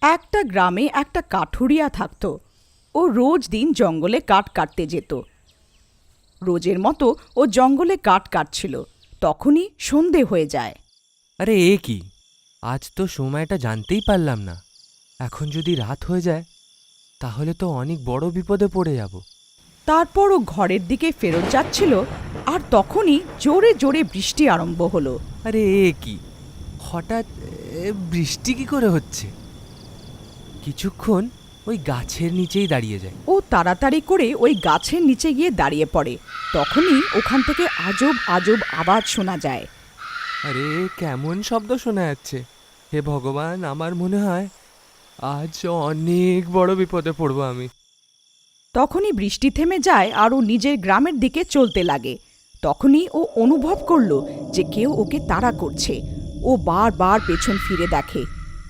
একটা গ্রামে একটা কাঠুরিয়া থাকত। ও রোজ দিন জঙ্গলে কাঠ কাটতে যেত। রোজের মতো ও জঙ্গলে কাঠ কাটছিল, তখনই সন্ধে হয়ে যায়। আরে এ কি, আজ তো সময়টা জানতেই পারলাম না। এখন যদি রাত হয়ে যায় তাহলে তো অনেক বড় বিপদে পড়ে যাব। তারপর ও ঘরের দিকে ফেরত যাচ্ছিল, আর তখনই জোরে জোরে বৃষ্টি আরম্ভ হলো। আরে এ কি, হঠাৎ বৃষ্টি কি করে হচ্ছে? কিছুক্ষণ ওই গাছের নিচেই দাঁড়িয়ে যায়। ও তাড়াতাড়ি করে ওই গাছের নিচে গিয়ে দাঁড়িয়ে পড়ে। তখনই ওখান থেকে আজব আজব আওয়াজ শোনা যায়। আরে কেমন শব্দ শোনা যাচ্ছে! হে ভগবান, আমার মনে হয় আজ অনেক বড় বিপদে পড়বো আমি। তখনই বৃষ্টি থেমে যায় আর ও নিজের গ্রামের দিকে চলতে লাগে। তখনই ও অনুভব করলো যে কেউ ওকে তাড়া করছে। ও বারবার পেছন ফিরে দেখে,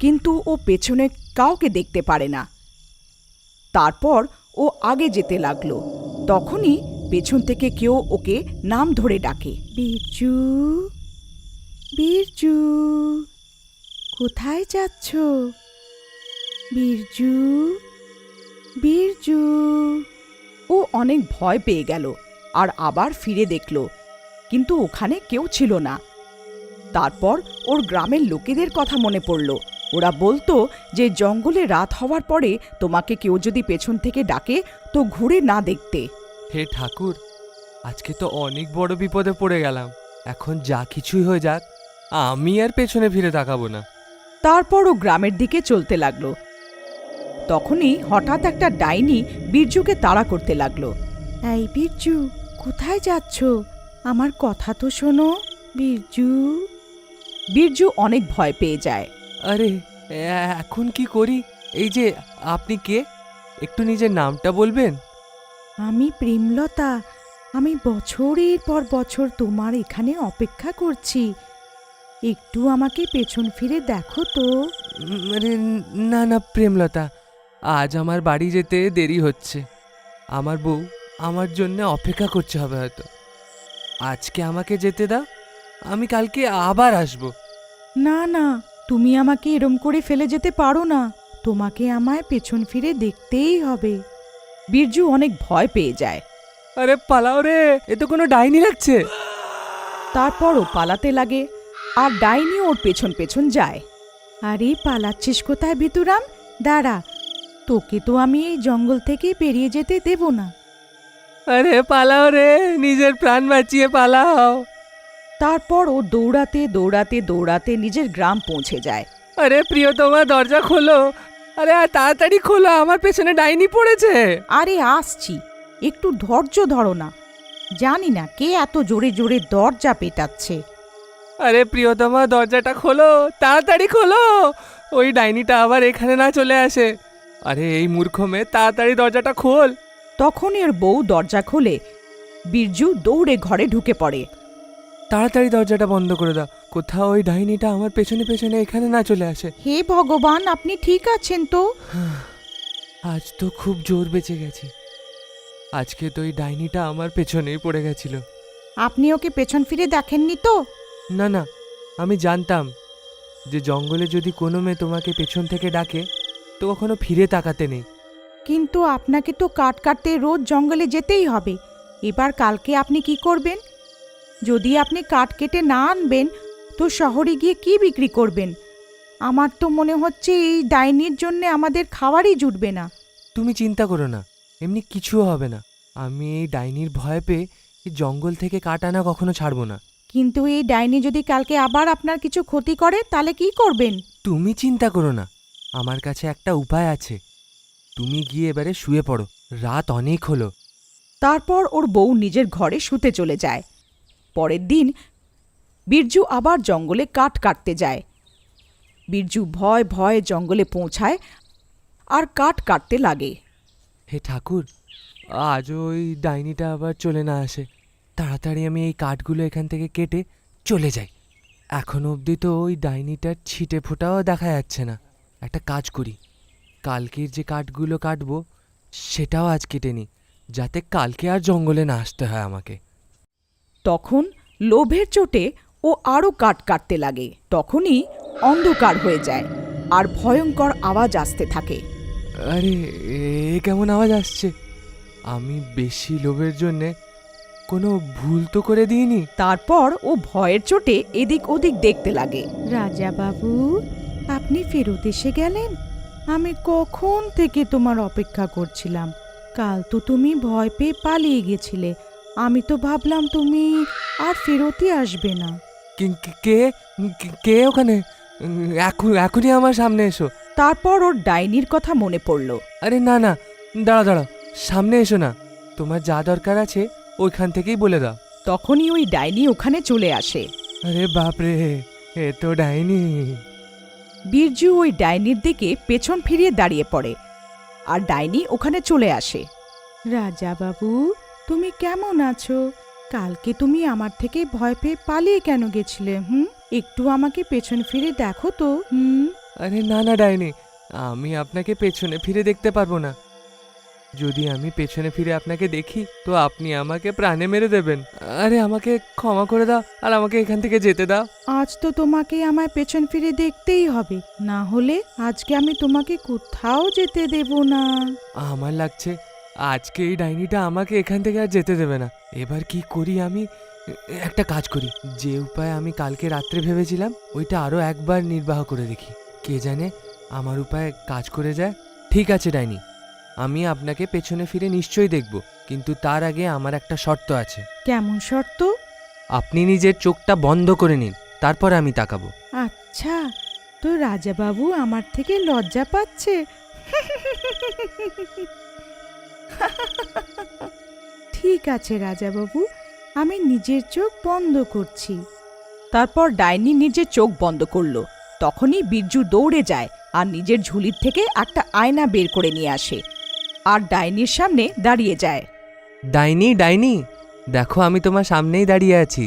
কিন্তু ও পেছনে কাউকে দেখতে পারে না। তারপর ও আগে যেতে লাগলো। তখনই পেছন থেকে কেউ ওকে নাম ধরে ডাকে, বিরজু, বিরজু, কোথায় যাচ্ছ? বিরজু, বিরজু। ও অনেক ভয় পেয়ে গেল আর আবার ফিরে দেখল, কিন্তু ওখানে কেউ ছিল না। তারপর ওর গ্রামের লোকেদের কথা মনে পড়ল। ওরা বলতো যে জঙ্গলে রাত হওয়ার পরে তোমাকে কেউ যদি পেছন থেকে ডাকে তো ঘুরে না দেখতে। হে ঠাকুর, আজকে তো অনেক বড় বিপদে পড়ে গেলাম। এখন যা কিছুই হয়ে যাক, আমি আর পেছনে ফিরে তাকাবো না। তারপর ও গ্রামের দিকে চলতে লাগলো। তখনই হঠাৎ একটা ডাইনি বীরজুকে তাড়া করতে লাগলো। এই বীরজু, কোথায় যাচ্ছ? আমার কথা তো শোনো, বীরজু। বীরজু অনেক ভয় পেয়ে যায়। আরে এখন কি করি? এই যে, আপনি কে? একটু নিজের নামটা বলবেন? আমি প্রেমলতা। আমি বছরের পর বছর তোমার এখানে অপেক্ষা করছি। একটু আমাকে পেছন ফিরে দেখো তো। আরে না না প্রেমলতা, আজ আমার বাড়ি যেতে দেরি হচ্ছে। আমার বউ আমার জন্য অপেক্ষা করছে হবে হয়তো। আজকে আমাকে যেতে দাও, আমি কালকে আবার আসবো। না না, তুমি আমাকে এরম করে ফেলে যেতে পারো না। তোমাকে আমায় পেছন ফিরে দেখতেই হবে। বীরজু অনেক ভয় পেয়ে যায়। আরে পালাও রে, এ তো কোনো ডাইনি লাগছে। তারপর ও পালাতে লাগে, আর ডাইনি ওর পেছন পেছন যায়। আরে পালাচ্ছিস কোথায় ভিতুরাম? দাঁড়া, তোকে তো আমি এই জঙ্গল থেকে বেরিয়ে যেতে দেব না। আরে পালাও রে, নিজের প্রাণ বাঁচিয়ে পালাও। তারপর ও দৌড়াতে দৌড়াতে দৌড়াতে নিজের গ্রাম পৌঁছে যায়। আরে প্রিয়তমা, দরজা খোলো। আরে আর তাড়াতাড়ি খোলো, আমার পেছনে ডাইনি পড়েছে। আরে আসছি, একটু ধৈর্য ধরো না। জানি না কে এত জোরে জোরে দরজা পেটাচ্ছে। আরে প্রিয়তমা, দরজাটা খোলো, তাড়াতাড়ি খোলো। ওই ডাইনিটা আবার এখানে না চলে আসে। আরে এই মূর্খ মেয়ে, তাড়াতাড়ি দরজাটা খোল। তখন এর বউ দরজা খোলে। বীরজু দৌড়ে ঘরে ঢুকে পড়ে। তাড়াতাড়ি দরজাটা বন্ধ করে দাও, কোথাও ওই ডাইনিটা আমার পেছনে পেছনে এখানে না চলে আসে। হে ভগবান, আপনি ঠিক আছেন তো? আজ তো খুব জোর বেঁচে গেছি। আজকে তো ওই ডাইনিটা আমার পেছনেই পড়ে গেছিল। আপনি ওকে পেছন ফিরে দেখেননি তো? না না, আমি জানতাম যে জঙ্গলে যদি কোনো মেয়ে তোমাকে পেছন থেকে ডাকে তো কখনো ফিরে তাকাতে নেই। কিন্তু আপনাকে তো কাঠ কাটতে রোজ জঙ্গলে যেতেই হবে। এবার কালকে আপনি কি করবেন? যদি আপনি কাঠ কেটে না আনবেন তো শহরে গিয়ে কি বিক্রি করবেন? আমার তো মনে হচ্ছে এই ডাইনির জন্য আমাদের খাবারই জুটবে না। তুমি চিন্তা করো না, এমনি কিছু হবে না। আমি এই ডাইনির ভয় পেয়ে এই জঙ্গল থেকে কাঠ আনা কখনো ছাড়বো না। কিন্তু এই ডাইনি যদি কালকে আবার আপনার কিছু ক্ষতি করে তাহলে কি করবেন? তুমি চিন্তা করো না, আমার কাছে একটা উপায় আছে। তুমি গিয়ে এবারে শুয়ে পড়ো, রাত অনেক হলো। তারপর ওর বউ নিজের ঘরে শুতে চলে যায়। পরের দিন বীরজু আবার জঙ্গলে কাঠ কাটতে যায়। বীরজু ভয় ভয়ে জঙ্গলে পৌঁছায় আর কাঠ কাটতে লাগে। হে ঠাকুর, আজ ওই ডাইনিটা আবার চলে না আসে। তাড়াতাড়ি আমি এই কাঠগুলো এখান থেকে কেটে চলে যাই। এখনো অবধি তো ওই ডাইনিটার ছিটে ফোটাও দেখা যাচ্ছে না। একটা কাজ করি, কালকের যে কাঠগুলো কাটবো সেটাও আজ কেটে নিই, যাতে কালকে আর জঙ্গলে না আসতে হয় আমাকে। তখন লোভের চোটে ও আরও কাঠ কাটতে লাগে। তখনই অন্ধকার হয়ে যায়। আর ভয়ঙ্কর আওয়াজ আসতে থাকে। আরে এ কেমন আওয়াজ আসছে? আমি বেশি লোভের জন্যে কোনো ভুল তো করে দিইনি। তারপর ও ভয়ের চোটে এদিক ওদিক দেখতে লাগে। রাজা বাবু, আপনি ফেরত এসে গেলেন? আমি কখন থেকে তোমার অপেক্ষা করছিলাম। কাল তো তুমি ভয় পেয়ে পালিয়ে গেছিলে। আমি তো ভাবলাম তুমি আর ফেরতই আসবে না। কে কে ওখানে? এখনই আমার সামনে এসো। তারপর ওর ডাইনির কথা মনে পড়ল। আরে না না, দাঁড়াও, সামনে এসো না। তোমার যা দরকার আছে ওইখান থেকেই বলে দাও। তখনই ওই ডাইনি ওখানে চলে আসে। আরে বাপরে, এ তো ডাইনি। বীরজু ওই ডাইনির দিকে পেছন ফিরিয়ে দাঁড়িয়ে পড়ে, আর ডাইনি ওখানে চলে আসে। রাজা বাবু, তুমি কেমন আছো? কালকে তুমি আমার থেকে ভয় পেয়ে পালিয়ে কেন গেছিলে? একটু আমাকে পেছন ফিরে দেখো তো। আরে না না ডাইনি, আমি আপনাকে পেছনে ফিরে দেখতে পারবো না। যদি আমি পেছনে ফিরে আপনাকে দেখি তো আপনি আমাকে প্রাণে মেরে দেবেন। আরে আমাকে ক্ষমা করে দাও আর আমাকে এখান থেকে যেতে দাও। আজ তো তোমাকে আমায় পেছন ফিরে দেখতেই হবে, না হলে আজকে আমি তোমাকে কোথাও যেতে দেব না। আমার লাগছে আজকে এই ডাইনিটা আমাকে এখান থেকে আর যেতে দেবে না। এবার কি করি আমি? একটা কাজ করি, যে উপায় আমি কালকে রাত্রে ভেবেছিলাম ওইটা আরো একবার নির্বাহ করে দেখি। কে জানে আমার উপায় কাজ করে যায়। ঠিক আছে ডাইনি, আমি আপনাকে পেছনে ফিরে নিশ্চয়ই দেখব, কিন্তু তার আগে আমার একটা শর্ত আছে। কেমন শর্ত? আপনি নিজের চোখটা বন্ধ করে নিন, তারপর আমি তাকাবো। আচ্ছা, তো রাজাবাবু আমার থেকে লজ্জা পাচ্ছে। ঠিক আছে রাজাবাবু, আমি নিজের চোখ বন্ধ করছি। তারপর ডাইনি নিজের চোখ বন্ধ করলো। তখনই বীরজু দৌড়ে যায় আর নিজের ঝুলির থেকে একটা আয়না বের করে নিয়ে আসে আর ডাইনির সামনে দাঁড়িয়ে যায়। ডাইনি ডাইনি, দেখো আমি তোমার সামনেই দাঁড়িয়ে আছি,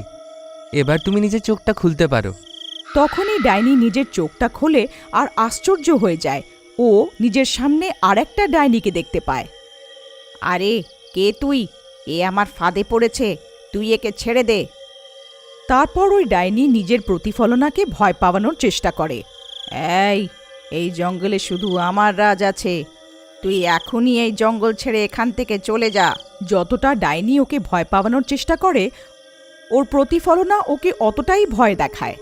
এবার তুমি নিজের চোখটা খুলতে পারো। তখনই ডাইনি নিজের চোখটা খোলে আর আশ্চর্য হয়ে যায়। ও নিজের সামনে আরেকটা ডাইনিকে দেখতে পায়। আরে কে তুই? এ আমার ফাঁদে পড়েছে, তুই একে ছেড়ে দে। তারপর ওই ডাইনি নিজের প্রতিফলনাকে ভয় পাওয়ানোর চেষ্টা করে। এই জঙ্গলে শুধু আমার রাজ আছে, তুই এখনই এই জঙ্গল ছেড়ে এখান থেকে চলে যা। যতটা ডাইনি ওকে ভয় পাওয়ানোর চেষ্টা করে, ওর প্রতিফলনা ওকে অতটাই ভয় দেখায়।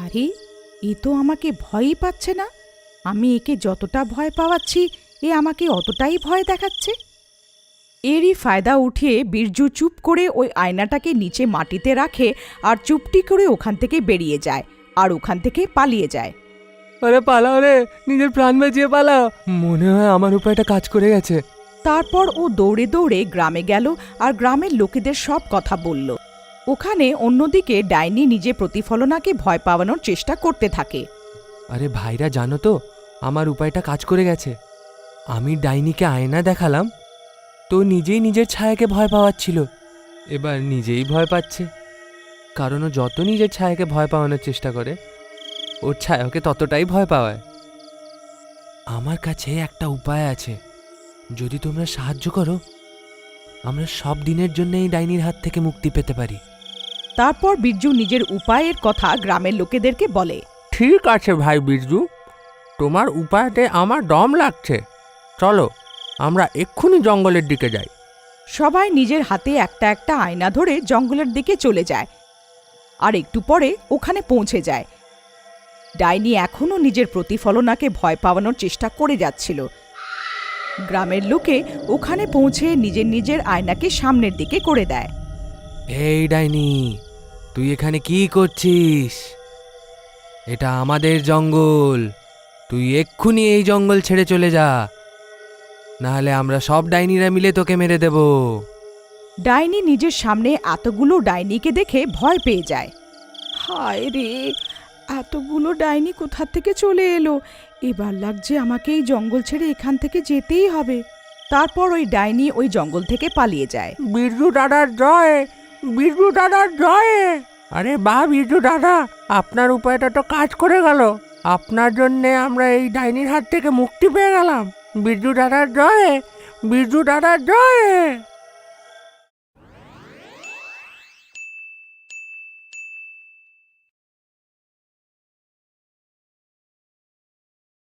আরে এ তো আমাকে ভয়ই পাচ্ছে না, আমি একে যতটা ভয় পাওয়াচ্ছি এ আমাকে অতটাই ভয় দেখাচ্ছে। এরই ফায়দা উঠিয়ে বীরজু চুপ করে ওই আয়নাটাকে নিচে মাটিতে রাখে আর চুপটি করে ওখান থেকে বেরিয়ে যায় আর ওখান থেকে পালিয়ে যায়। আরে পালাও রে, নিজের প্রাণ বাঁচিয়ে পালাও। মনে হয় আমার উপায়টা কাজ করে গেছে। তারপর ও দৌড়ে দৌড়ে গ্রামে গেল আর গ্রামের লোকেদের সব কথা বলল। ওখানে অন্যদিকে ডাইনি নিজে প্রতিফলনাকে ভয় পাওয়ানোর চেষ্টা করতে থাকে। আরে ভাইরা, জানো তো আমার উপায়টা কাজ করে গেছে। আমি ডাইনিকে আয়না দেখালাম, তো নিজেই নিজের ছায়াকে ভয় পাওয়াচ্ছিল। এবার নিজেই ভয় পাচ্ছে, কারণ ও যত নিজের ছায়াকে ভয় পাওয়ানোর চেষ্টা করে ওর ছায়া ওকে ততটাই ভয় পাওয়ায়। আমার কাছে একটা উপায় আছে, যদি তোমরা সাহায্য করো আমরা সব দিনের জন্য এই ডাইনির হাত থেকে মুক্তি পেতে পারি। তারপর বীরজু নিজের উপায়ের কথা গ্রামের লোকেদেরকে বলে। ঠিক আছে ভাই বিরজু, তোমার উপায়তে আমার দম লাগছে। চলো আমরা এক্ষুনি জঙ্গলের দিকে যাই। সবাই নিজের হাতে একটা একটা আয়না ধরে জঙ্গলের দিকে চলে যায় আর একটু পরে ওখানে পৌঁছে যায়। ডাইনি এখনও নিজের প্রতিফলনাকে ভয় পাওয়ানোর চেষ্টা করে যাচ্ছিল। গ্রামের লোকে ওখানে পৌঁছে নিজের নিজের আয়নাকে সামনের দিকে করে দেয়। এই ডাইনি, তুই এখানে কি করছিস? এটা আমাদের জঙ্গল, তুই এক্ষুনি এই জঙ্গল ছেড়ে চলে যা, নাহলে আমরা সব ডাইনিরা মিলে তোকে মেরে দেব। ডাইনি নিজের সামনে এতগুলো ডাইনিকে দেখে ভয় পেয়ে যায়। হায় রে, এতগুলো ডাইনি কোথা থেকে চলে এলো? এবার লাগছে আমাকে এই জঙ্গল ছেড়ে এখান থেকে যেতেই হবে। তারপর ওই ডাইনি ওই জঙ্গল থেকে পালিয়ে যায়। বিরজু দাদার জয়, বিরজু দাদার জয়। আরে বাহ বিরজু দাদা, আপনার উপায়টা তো কাজ করে গেল। আপনার জন্যে আমরা এই ডাইনির হাত থেকে মুক্তি পেয়ে গেলাম। বিরজু দাদার জয়, বিরজু দাদার জয়।